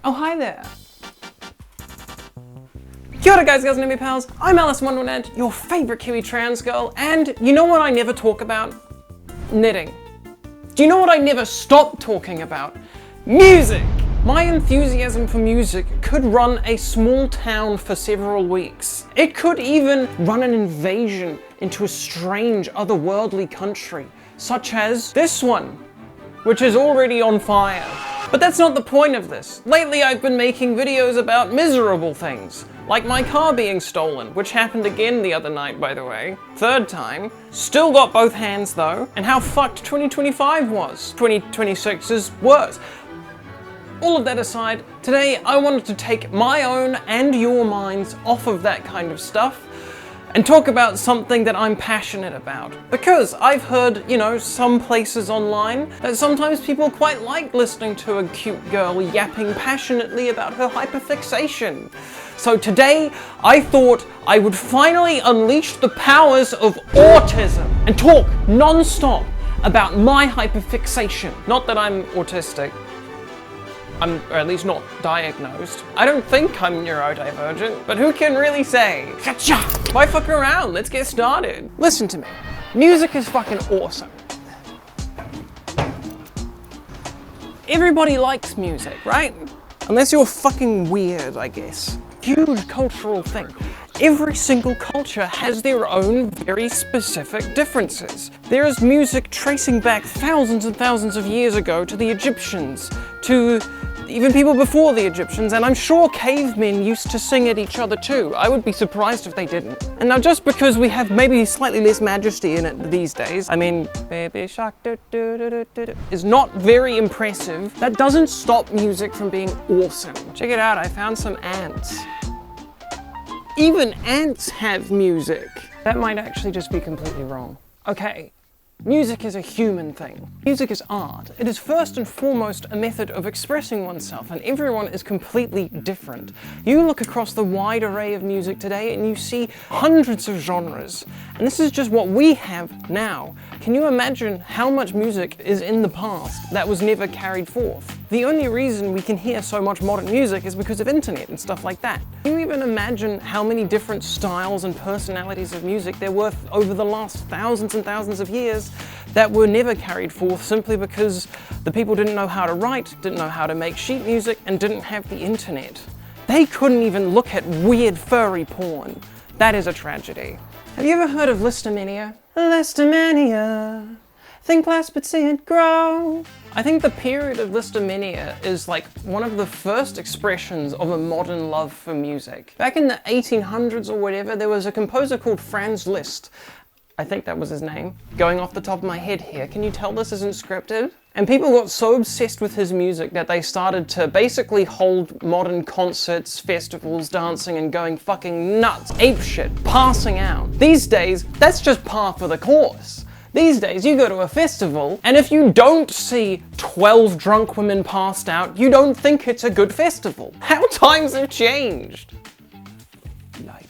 Oh, hi there. Kia ora guys, girls and pals, I'm Alice Wonderland, your favourite Kiwi trans girl, and you know what I never talk about? Knitting. Do you know what I never stop talking about? Music! My enthusiasm for music could run a small town for several weeks. It could even run an invasion into a strange, otherworldly country, such as this one, which is already on fire. But that's not the point of this. Lately I've been making videos about miserable things, like my car being stolen, which happened again the other night, by the way. Third time. Still got both hands though, and how fucked 2025 was. 2026 is worse. All of that aside, today I wanted to take my own and your minds off of that kind of stuff and talk about something that I'm passionate about. Because I've heard, some places online that sometimes people quite like listening to a cute girl yapping passionately about her hyperfixation. So today, I thought I would finally unleash the powers of autism and talk non-stop about my hyperfixation. Not that I'm autistic. Or at least not diagnosed. I don't think I'm neurodivergent, but who can really say? Gotcha! Why fuck around? Let's get started. Listen to me. Music is fucking awesome. Everybody likes music, right? Unless you're fucking weird, I guess. Huge cultural thing. Every single culture has their own very specific differences. There is music tracing back thousands and thousands of years ago to the Egyptians, to even people before the Egyptians, and I'm sure cavemen used to sing at each other too. I would be surprised if they didn't. And now just because we have maybe slightly less majesty in it these days, I mean, baby shark is not very impressive, that doesn't stop music from being awesome. Check it out, I found some ants. Even ants have music. That might actually just be completely wrong. Okay. Music is a human thing. Music is art. It is first and foremost a method of expressing oneself, and everyone is completely different. You look across the wide array of music today and you see hundreds of genres, and this is just what we have now. Can you imagine how much music is in the past that was never carried forth? The only reason we can hear so much modern music is because of internet and stuff like that. Can you even imagine how many different styles and personalities of music there were over the last thousands and thousands of years that were never carried forth simply because the people didn't know how to write, didn't know how to make sheet music, and didn't have the internet. They couldn't even look at weird furry porn. That is a tragedy. Have you ever heard of listomania? Listomania. Think less but see it grow. I think the period of listomania is like one of the first expressions of a modern love for music. Back in the 1800s or whatever, there was a composer called Franz Liszt. I think that was his name. Going off the top of my head here, can you tell this isn't scripted? And people got so obsessed with his music that they started to basically hold modern concerts, festivals, dancing, and going fucking nuts, apeshit, passing out. These days, that's just par for the course. These days, you go to a festival, and if you don't see 12 drunk women passed out, you don't think it's a good festival. How times have changed. Light.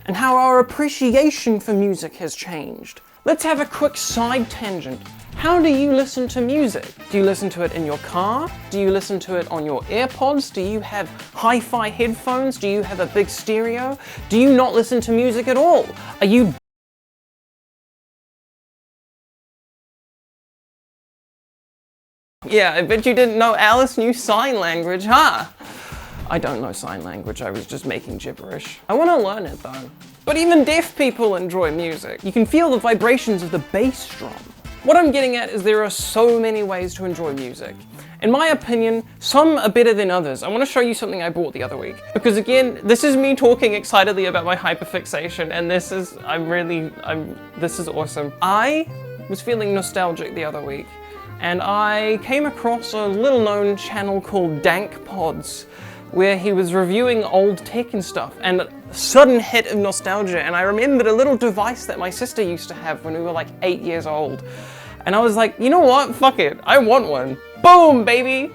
And how our appreciation for music has changed. Let's have a quick side tangent. How do you listen to music? Do you listen to it in your car? Do you listen to it on your AirPods? Do you have hi-fi headphones? Do you have a big stereo? Do you not listen to music at all? Are you Yeah, I bet you didn't know Alice knew sign language, huh? I don't know sign language, I was just making gibberish. I want to learn it though. But even deaf people enjoy music. You can feel the vibrations of the bass drum. What I'm getting at is there are so many ways to enjoy music. In my opinion, some are better than others. I want to show you something I bought the other week. Because again, this is me talking excitedly about my hyperfixation, and this is awesome. I was feeling nostalgic the other week, and I came across a little known channel called Dank Pods, where he was reviewing old tech and stuff, and a sudden hit of nostalgia, and I remembered a little device that my sister used to have when we were like 8 years old. And I was like, you know what, fuck it, I want one. Boom, baby!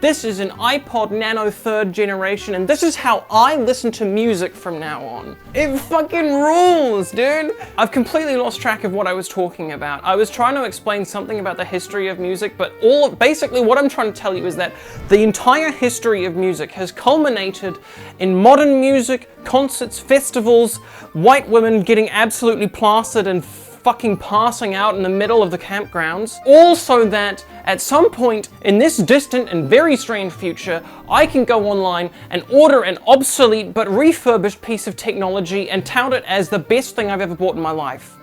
This is an iPod Nano 3rd generation, and this is how I listen to music from now on. It fucking rules, dude! I've completely lost track of what I was talking about. I was trying to explain something about the history of music, but basically what I'm trying to tell you is that the entire history of music has culminated in modern music, concerts, festivals, white women getting absolutely plastered and fucking passing out in the middle of the campgrounds. Also that at some point in this distant and very strange future, I can go online and order an obsolete but refurbished piece of technology and tout it as the best thing I've ever bought in my life.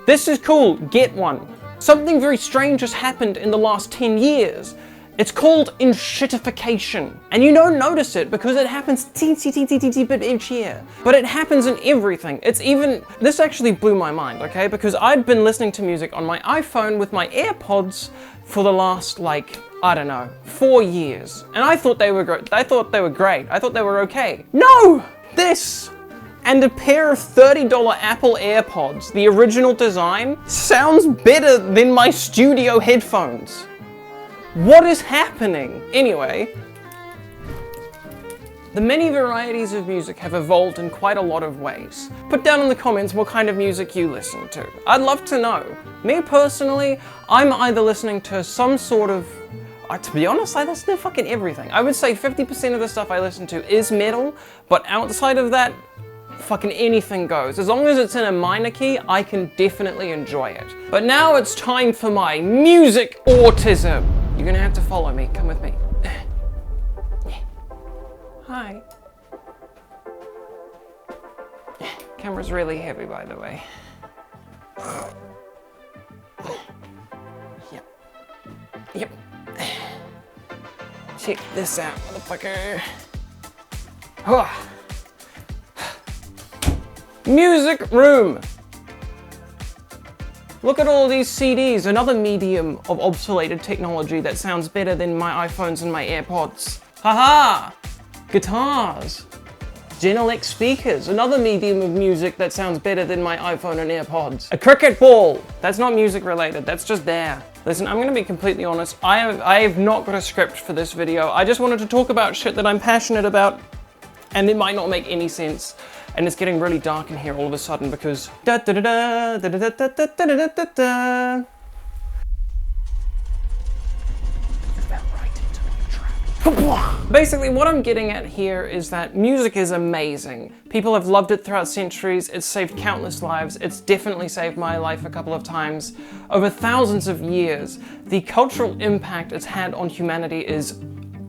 This is cool, get one. Something very strange has happened in the last 10 years. It's called enshittification. And you don't notice it because it happens teensy bit each year. But it happens in everything. This actually blew my mind, okay? Because I'd been listening to music on my iPhone with my AirPods for the last, I don't know, 4 years. And I thought they were great. I thought they were okay. No! This and a pair of $30 Apple AirPods, the original design, sounds better than my studio headphones. What is happening? Anyway, the many varieties of music have evolved in quite a lot of ways. Put down in the comments what kind of music you listen to. I'd love to know. Me personally, I'm either listening to some sort of, to be honest, I listen to fucking everything. I would say 50% of the stuff I listen to is metal, but outside of that, fucking anything goes. As long as it's in a minor key, I can definitely enjoy it. But now it's time for my music autism. You're gonna have to follow me. Come with me. Hi. Camera's really heavy, by the way. Yep. Check this out, motherfucker. Music room. Look at all these CDs, another medium of obsoleted technology that sounds better than my iPhones and my AirPods. Haha! Guitars. Genelec speakers, another medium of music that sounds better than my iPhone and AirPods. A cricket ball. That's not music related, that's just there. Listen, I'm gonna be completely honest. I have not got a script for this video. I just wanted to talk about shit that I'm passionate about, and it might not make any sense. And it's getting really dark in here all of a sudden because basically what I'm getting at here is that music is amazing. People have loved it throughout centuries. It's saved countless lives. It's definitely saved my life a couple of times. Over thousands of years, the cultural impact it's had on humanity is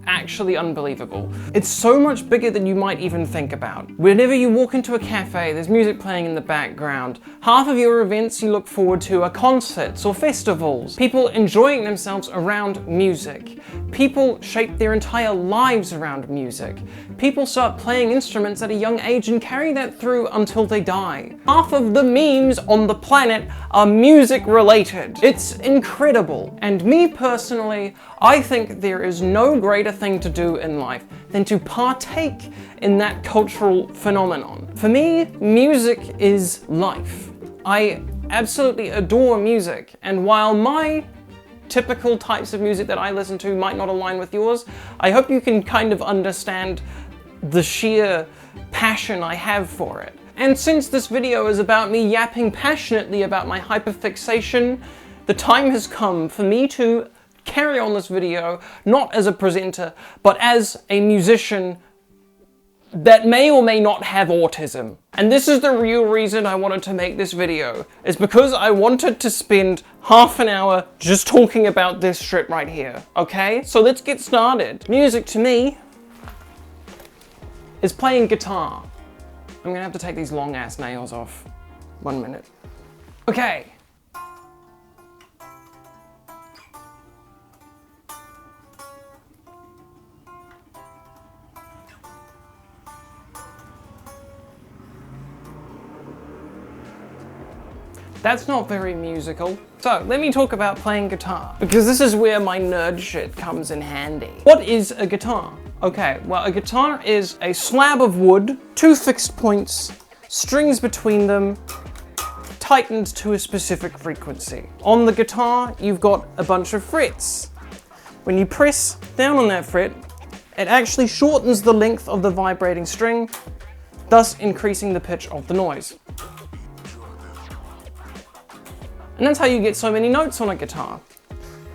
actually unbelievable. It's so much bigger than you might even think about. Whenever you walk into a cafe, there's music playing in the background. Half of your events you look forward to are concerts or festivals. People enjoying themselves around music. People shape their entire lives around music. People start playing instruments at a young age and carry that through until they die. Half of the memes on the planet are music related. It's incredible. And me personally, I think there is no greater thing to do in life than to partake in that cultural phenomenon. For me, music is life. I absolutely adore music, and while my typical types of music that I listen to might not align with yours, I hope you can kind of understand the sheer passion I have for it. And since this video is about me yapping passionately about my hyperfixation, the time has come for me to carry on this video, not as a presenter, but as a musician that may or may not have autism. And this is the real reason I wanted to make this video, is because I wanted to spend half an hour just talking about this shit right here, okay? So let's get started. Music to me is playing guitar. I'm gonna have to take these long ass nails off. 1 minute. Okay. That's not very musical. So let me talk about playing guitar, because this is where my nerd shit comes in handy. What is a guitar? Okay, well, a guitar is a slab of wood, 2 fixed points, strings between them, tightened to a specific frequency. On the guitar, you've got a bunch of frets. When you press down on that fret, it actually shortens the length of the vibrating string, thus increasing the pitch of the noise. And that's how you get so many notes on a guitar.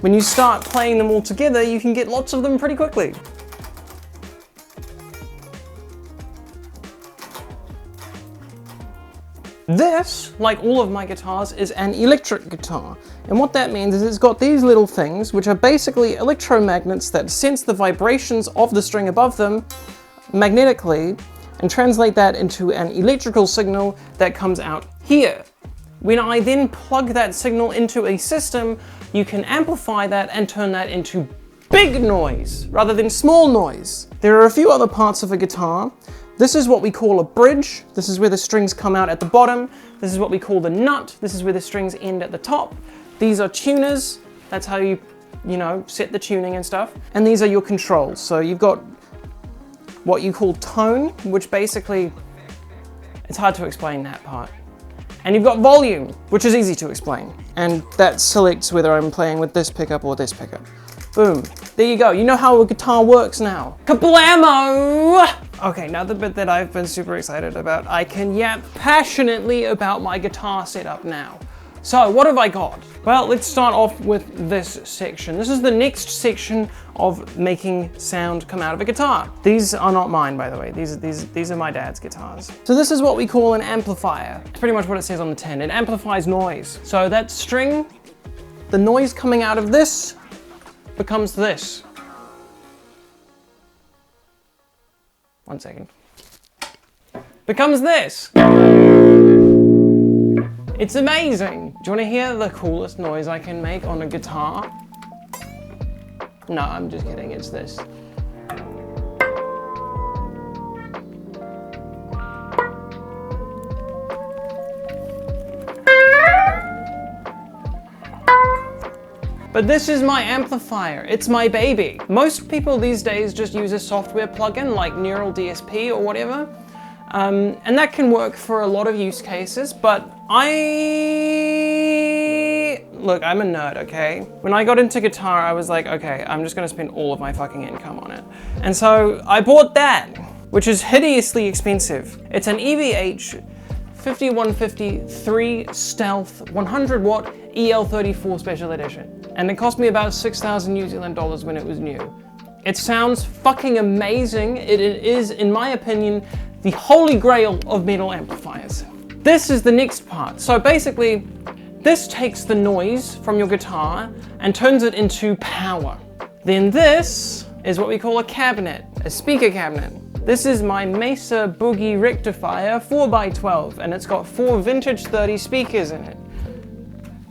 When you start playing them all together, you can get lots of them pretty quickly. This, like all of my guitars, is an electric guitar. And what that means is it's got these little things, which are basically electromagnets that sense the vibrations of the string above them magnetically and translate that into an electrical signal that comes out here. When I then plug that signal into a system, you can amplify that and turn that into big noise rather than small noise. There are a few other parts of a guitar. This is what we call a bridge. This is where the strings come out at the bottom. This is what we call the nut. This is where the strings end at the top. These are tuners. That's how you set the tuning and stuff. And these are your controls. So you've got what you call tone, which basically, it's hard to explain that part. And you've got volume, which is easy to explain. And that selects whether I'm playing with this pickup or this pickup. Boom. There you go. You know how a guitar works now. Kablamo! Okay, now the bit that I've been super excited about. I can yap passionately about my guitar setup now. So what have I got? Well, let's start off with this section. This is the next section of making sound come out of a guitar. These are not mine, by the way. These are my dad's guitars. So this is what we call an amplifier. It's pretty much what it says on the tin. It amplifies noise. So that string, the noise coming out of this becomes this. 1 second. Becomes this. It's amazing. Do you want to hear the coolest noise I can make on a guitar? No, I'm just kidding, it's this. But this is my amplifier, it's my baby. Most people these days just use a software plugin like Neural DSP or whatever. And that can work for a lot of use cases, but look, I'm a nerd, okay? When I got into guitar, I was like, okay, I'm just gonna spend all of my fucking income on it. And so I bought that, which is hideously expensive. It's an EVH 5153 Stealth 100 watt EL34 special edition. And it cost me about 6,000 New Zealand dollars when it was new. It sounds fucking amazing. It is, in my opinion, the holy grail of metal amplifiers. This is the next part. So basically, this takes the noise from your guitar and turns it into power. Then this is what we call a cabinet, a speaker cabinet. This is my Mesa Boogie Rectifier 4x12, and it's got 4 vintage 30 speakers in it.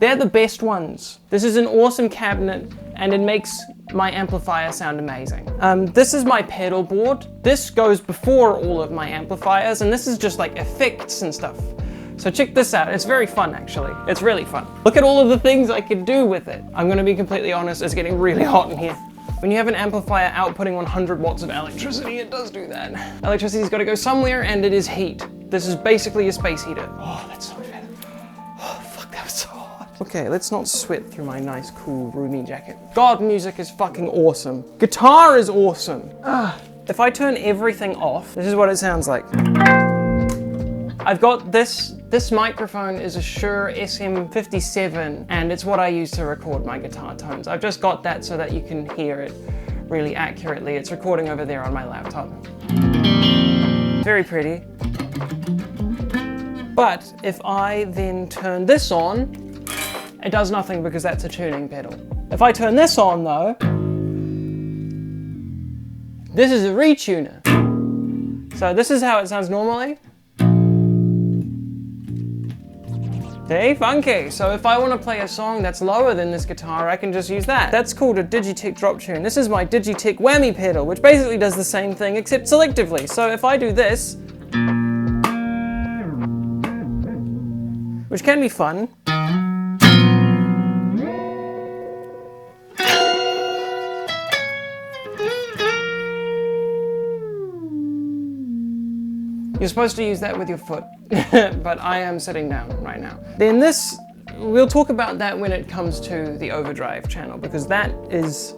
They're the best ones. This is an awesome cabinet, and it makes my amplifier sound amazing. This is my pedal board. This goes before all of my amplifiers, and this is just like effects and stuff. So check this out, it's very fun actually. It's really fun. Look at all of the things I could do with it. I'm gonna be completely honest, it's getting really hot in here. When you have an amplifier outputting 100 watts of electricity, it does do that. Electricity's gotta go somewhere, and it is heat. This is basically a space heater. Oh, that's so much better. Oh, fuck, that was so hot. Okay, let's not sweat through my nice, cool, roomy jacket. God, music is fucking awesome. Guitar is awesome. If I turn everything off, this is what it sounds like. I've got this microphone is a Shure SM57, and it's what I use to record my guitar tones. I've just got that so that you can hear it really accurately. It's recording over there on my laptop. Very pretty. But if I then turn this on, it does nothing because that's a tuning pedal. If I turn this on though, this is a retuner. So this is how it sounds normally. Hey, funky. So if I want to play a song that's lower than this guitar, I can just use that. That's called a Digitech drop tune. This is my Digitech whammy pedal, which basically does the same thing except selectively. So if I do this, which can be fun, you're supposed to use that with your foot, but I am sitting down right now. Then this, we'll talk about that when it comes to the overdrive channel, because that is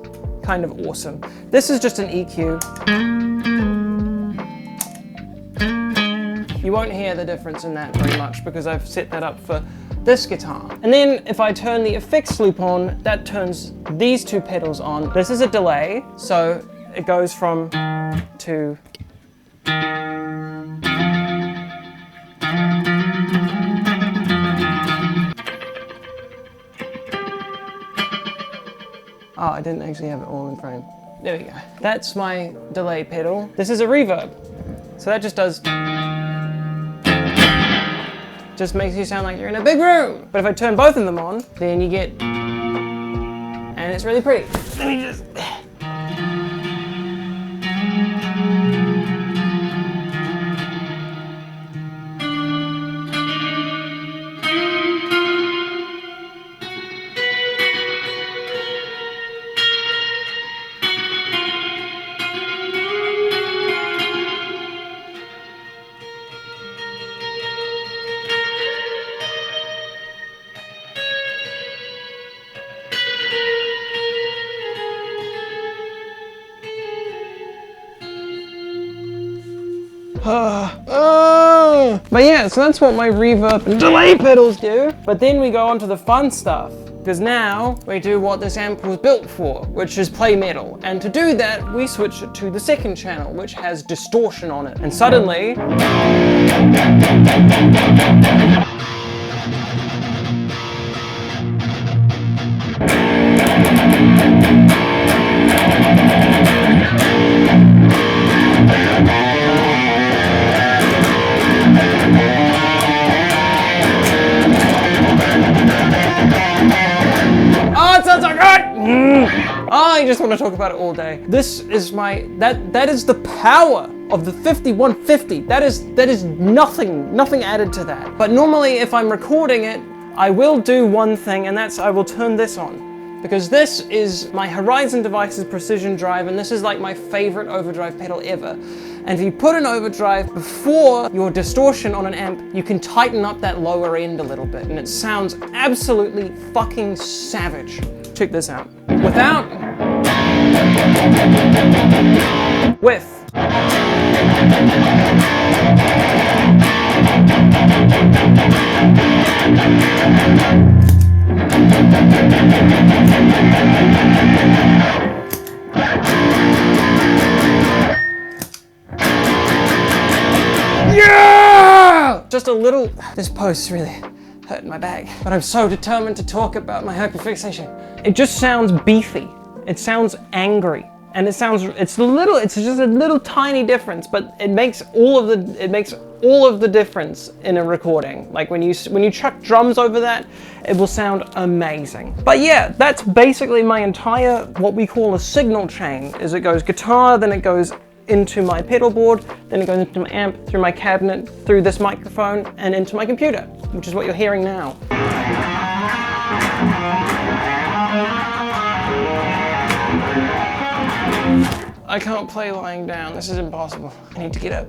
kind of awesome. This is just an EQ. You won't hear the difference in that very much because I've set that up for this guitar. And then if I turn the effects loop on, that turns these two pedals on. This is a delay, so it goes from to. Oh, I didn't actually have it all in frame. There we go. That's my delay pedal. This is a reverb. So that just does. Just makes you sound like you're in a big room. But if I turn both of them on, then you get. And it's really pretty. Let me just. But yeah, so that's what my reverb and delay pedals do. But then we go on to the fun stuff. Because now we do what this amp was built for, which is play metal. And to do that, we switch it to the second channel, which has distortion on it. And suddenly... Oh, I just want to talk about it all day. This is my, that is the power of the 5150. That is nothing added to that. But normally if I'm recording it, I will do one thing, and that's I will turn this on. Because this is my Horizon Devices Precision Drive, and this is like my favorite overdrive pedal ever. And if you put an overdrive before your distortion on an amp, you can tighten up that lower end a little bit, and it sounds absolutely fucking savage. Check this out. Without, with. Yeah! Just a little, this post's really hurting my back, but I'm so determined to talk about my hyperfixation. It just sounds beefy. It sounds angry. And it's just a little tiny difference, but it makes all of the difference in a recording. Like when you chuck drums over that, it will sound amazing. But yeah, that's basically my entire, what we call a signal chain, is it goes guitar, then it goes into my pedal board, then it goes into my amp, through my cabinet, through this microphone, and into my computer, which is what you're hearing now. I can't play lying down, this is impossible. I need to get up.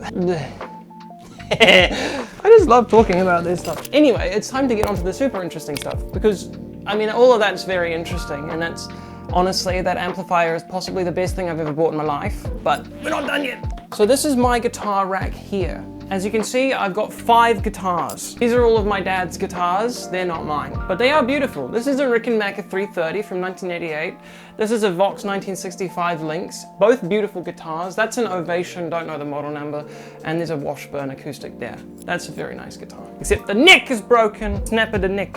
I just love talking about this stuff. Anyway, it's time to get onto the super interesting stuff, because, I mean, all of that's very interesting, and that's, honestly, that amplifier is possibly the best thing I've ever bought in my life, but we're not done yet. So this is my guitar rack here. As you can see, I've got 5 guitars. These are all of my dad's guitars. They're not mine, but they are beautiful. This is a Rickenbacker 330 from 1988. This is a Vox 1965 Lynx. Both beautiful guitars. That's an Ovation, don't know the model number. And there's a Washburn acoustic there. That's a very nice guitar. Except the neck is broken. Snap of the neck.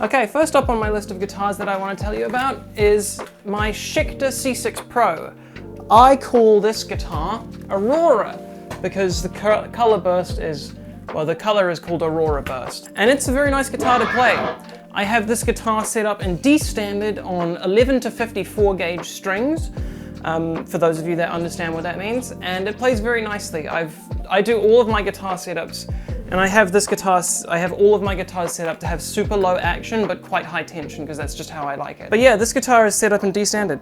Okay, first up on my list of guitars that I want to tell you about is my Schecter C6 Pro. I call this guitar Aurora, because the color burst is, well, the color is called Aurora Burst. And it's a very nice guitar to play. I have this guitar set up in D standard on 11 to 54 gauge strings, for those of you that understand what that means, and it plays very nicely. I do all of my guitar setups, and I have all of my guitars set up to have super low action, but quite high tension, because that's just how I like it. But yeah, this guitar is set up in D standard.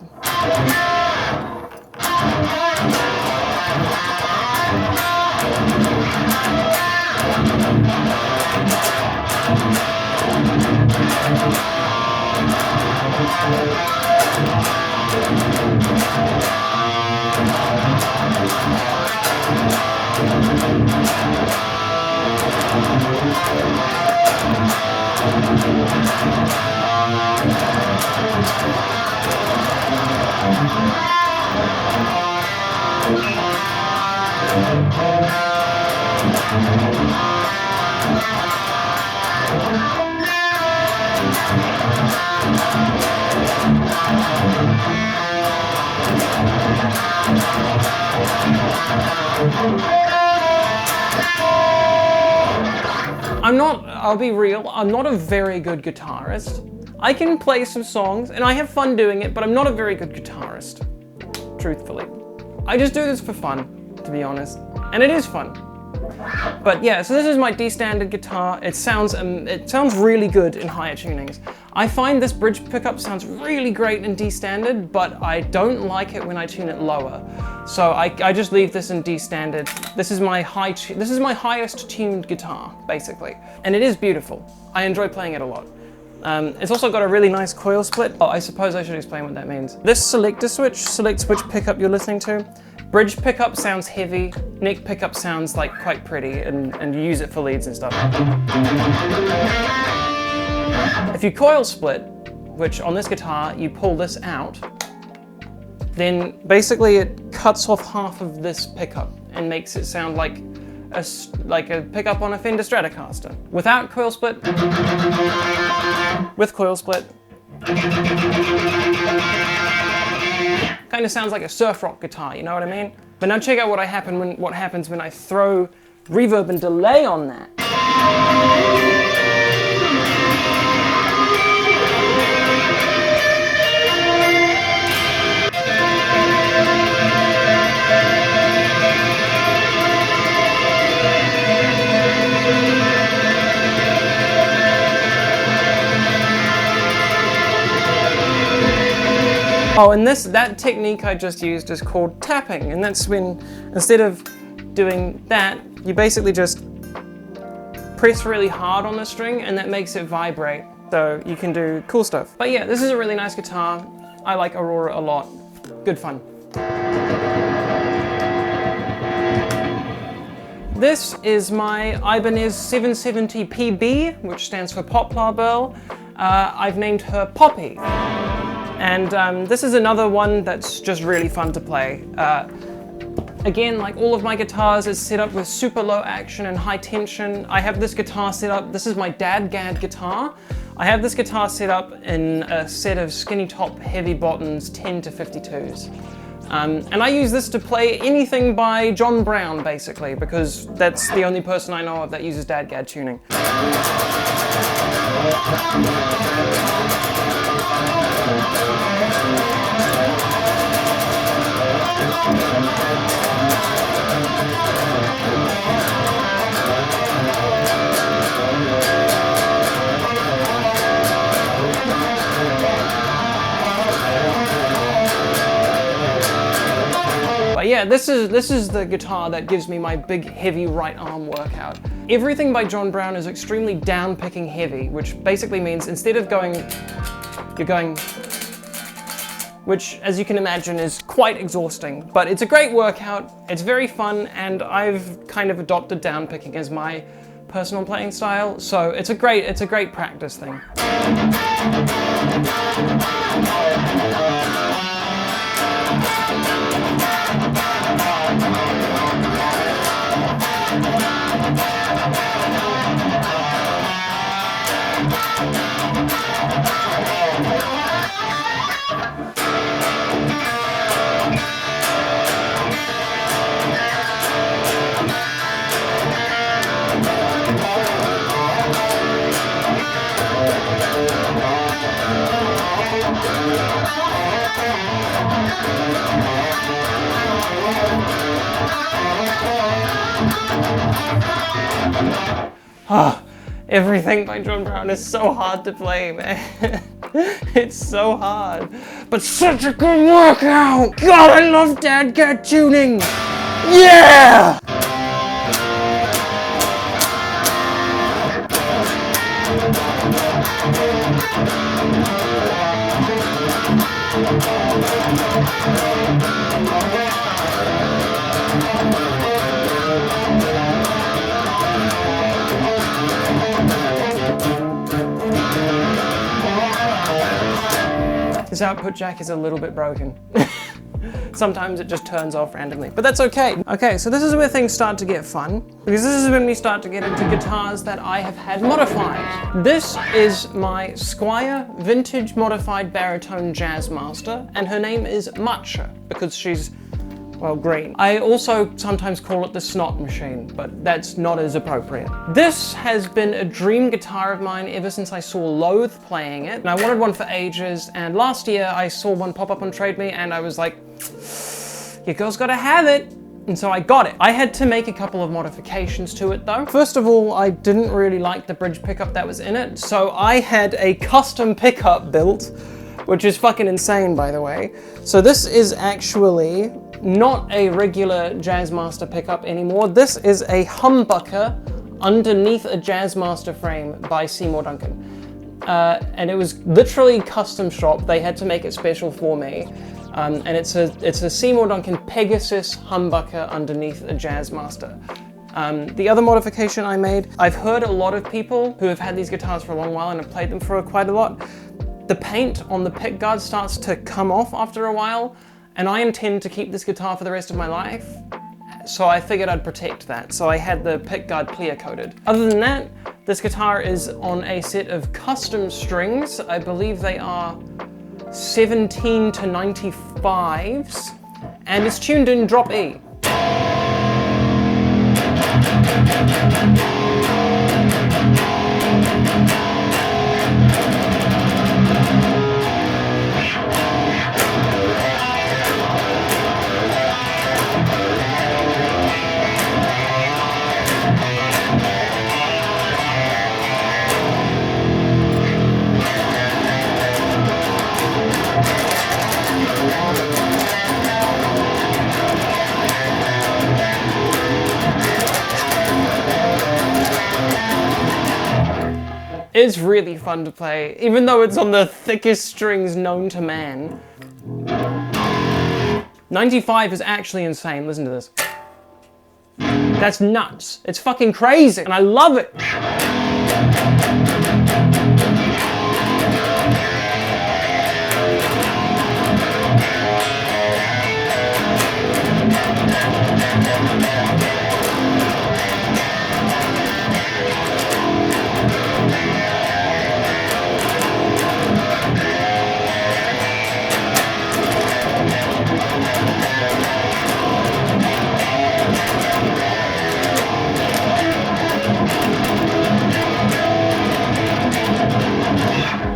I'll be real, I'm not a very good guitarist. I can play some songs and I have fun doing it, but I'm not a very good guitarist, truthfully. I just do this for fun, to be honest, and it is fun. But yeah, so this is my D standard guitar. It sounds really good in higher tunings. I find this bridge pickup sounds really great in D standard, but I don't like it when I tune it lower. So I just leave this in D standard. This is my highest tuned guitar, basically. And it is beautiful. I enjoy playing it a lot. It's also got a really nice coil split. Oh, I suppose I should explain what that means. This select switch pickup you're listening to, bridge pickup sounds heavy, neck pickup sounds like quite pretty, and you use it for leads and stuff. If you coil split, which on this guitar you pull this out, then basically it cuts off half of this pickup and makes it sound like a pickup on a Fender Stratocaster. Without coil split, with coil split, kind of sounds like a surf rock guitar, you know what I mean? But now check out what happens when I throw reverb and delay on that. Oh, and that technique I just used is called tapping, and that's when, instead of doing that, you basically just press really hard on the string and that makes it vibrate, so you can do cool stuff. But yeah, this is a really nice guitar. I like Aurora a lot. Good fun. This is my Ibanez 770 PB, which stands for Poplar Bell. I've named her Poppy. And this is another one that's just really fun to play. Again, like all of my guitars, it's set up with super low action and high tension. I have this guitar set up, this is my DADGAD guitar. I have this guitar set up in a set of skinny top heavy bottoms 10 to 52s. And I use this to play anything by John Brown, basically, because that's the only person I know of that uses DADGAD tuning. But yeah, this is the guitar that gives me my big heavy right arm workout. Everything by John Brown is extremely down picking heavy, which basically means instead of going, you're going, which as you can imagine is quite exhausting, but it's a great workout, it's very fun, and I've kind of adopted down picking as my personal playing style, so it's a great practice thing. Oh, everything by John Brown is so hard to play, man. It's so hard, but such a good workout! God, I love DADGAD tuning! Yeah! This output jack is a little bit broken. Sometimes it just turns off randomly, but that's okay. Okay, so this is where things start to get fun, because this is when we start to get into guitars that I have had modified. This is my Squire vintage modified baritone jazz master, and her name is Matcha, because she's, well, green. I also sometimes call it the snot machine, but that's not as appropriate. This has been a dream guitar of mine ever since I saw Loathe playing it, and I wanted one for ages, and last year I saw one pop up on Trade Me, and I was like, your girl's gotta have it. And so I got it. I had to make a couple of modifications to it though. First of all, I didn't really like the bridge pickup that was in it, so I had a custom pickup built, which is fucking insane, by the way. So this is actually not a regular Jazzmaster pickup anymore. This is a humbucker underneath a Jazzmaster frame by Seymour Duncan. And it was literally custom shop. They had to make it special for me. And it's a Seymour Duncan Pegasus humbucker underneath a Jazzmaster. The other modification I made, I've heard a lot of people who have had these guitars for a long while and have played them for quite a lot. The paint on the pick guard starts to come off after a while, and I intend to keep this guitar for the rest of my life, so I figured I'd protect that. So I had the pick guard clear coated. Other than that, this guitar is on a set of custom strings. I believe they are 17 to 95s, and it's tuned in drop E. It's really fun to play, even though it's on the thickest strings known to man. 95 is actually insane, listen to this. That's nuts. It's fucking crazy, and I love it.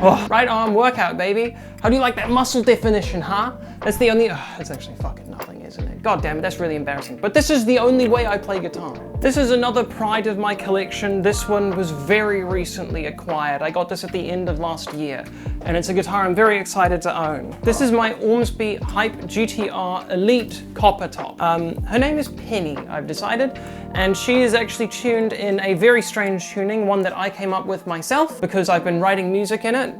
Oh, right arm workout, baby. How do you like that muscle definition, huh? That's the only, that's actually fucking nothing, isn't it? God damn it, that's really embarrassing. But this is the only way I play guitar. This is another pride of my collection. This one was very recently acquired. I got this at the end of last year, and it's a guitar I'm very excited to own. This is my Ormsby Hype GTR Elite Copper Top. Her name is Penny, I've decided, and she is actually tuned in a very strange tuning, one that I came up with myself because I've been writing music in it.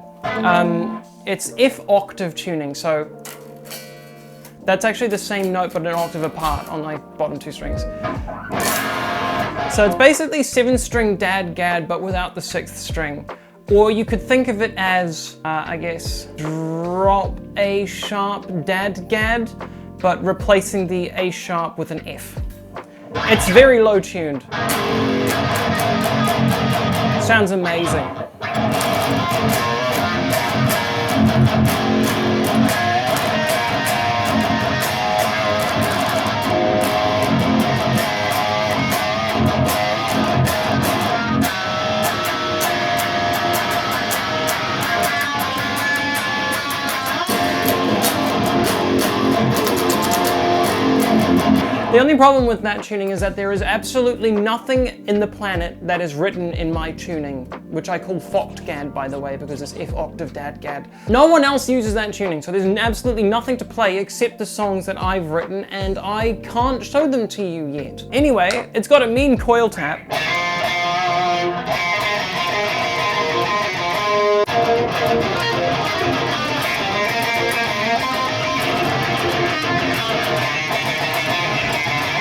It's F octave tuning, so that's actually the same note but an octave apart on my bottom two strings. So it's basically 7-string dad-gad but without the 6th string. Or you could think of it as, I guess, drop A sharp dad-gad but replacing the A sharp with an F. It's very low tuned. Sounds amazing. The only problem with that tuning is that there is absolutely nothing in the planet that is written in my tuning, which I call Foct-gad, by the way, because it's F octave dad-gad. No one else uses that tuning, so there's absolutely nothing to play except the songs that I've written, and I can't show them to you yet. Anyway, it's got a mean coil tap.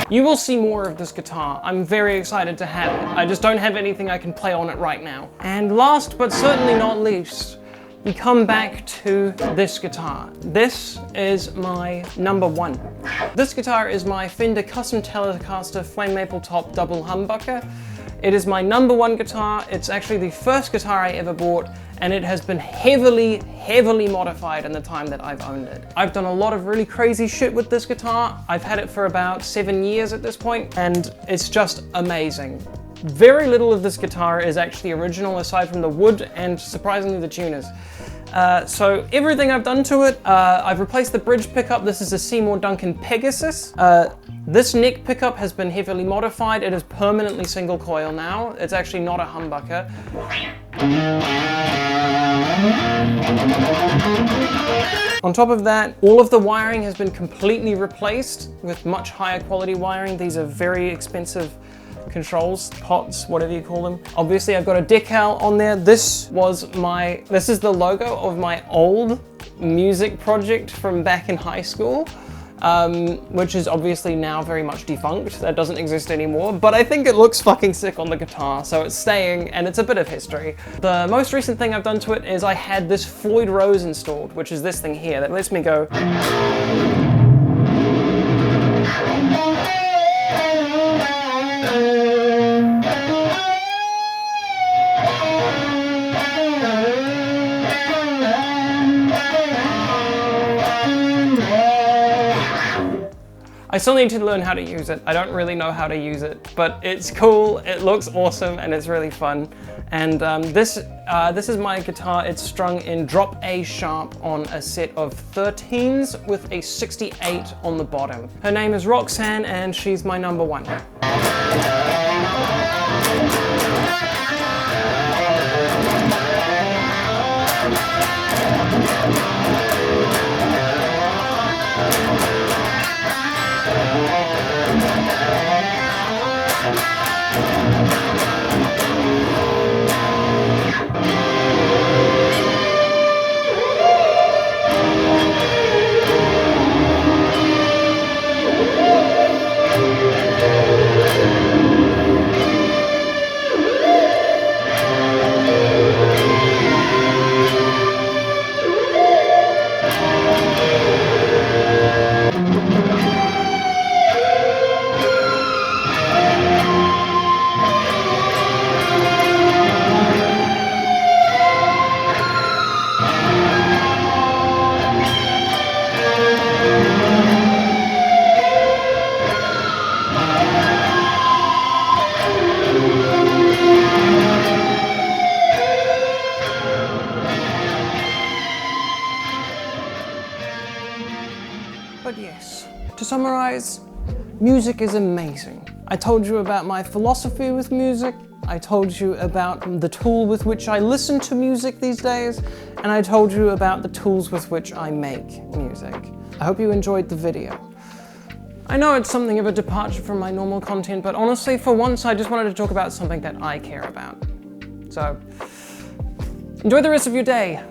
You will see more of this guitar. I'm very excited to have it. I just don't have anything I can play on it right now. And last but certainly not least, we come back to this guitar. This is my number one. This guitar is my Fender Custom Telecaster Flame Maple Top Double Humbucker. It is my number one guitar. It's actually the first guitar I ever bought, and it has been heavily modified in the time that I've owned it. I've done a lot of really crazy shit with this guitar. I've had it for about 7 years at this point, and it's just amazing. Very little of this guitar is actually original aside from the wood and surprisingly the tuners. So everything I've done to it, I've replaced the bridge pickup. This is a Seymour Duncan Pegasus. This neck pickup has been heavily modified. It is permanently single coil now. It's actually not a humbucker. On top of that, all of the wiring has been completely replaced with much higher quality wiring. These are very expensive controls, pots, whatever you call them. Obviously I've got a decal on there. This is the logo of my old music project from back in high school, which is obviously now very much defunct. That doesn't exist anymore, but I think it looks fucking sick on the guitar, so it's staying and it's a bit of history. The most recent thing I've done to it is I had this Floyd Rose installed, which is this thing here that lets me go. I still need to learn how to use it. I don't really know how to use it, but it's cool, it looks awesome, and it's really fun. And this is my guitar. It's strung in drop A sharp on a set of 13s with a 68 on the bottom. Her name is Roxanne, and she's my number one. But yes, to summarize, music is amazing. I told you about my philosophy with music, I told you about the tool with which I listen to music these days, and I told you about the tools with which I make music. I hope you enjoyed the video. I know it's something of a departure from my normal content, but honestly, for once, I just wanted to talk about something that I care about. So, enjoy the rest of your day.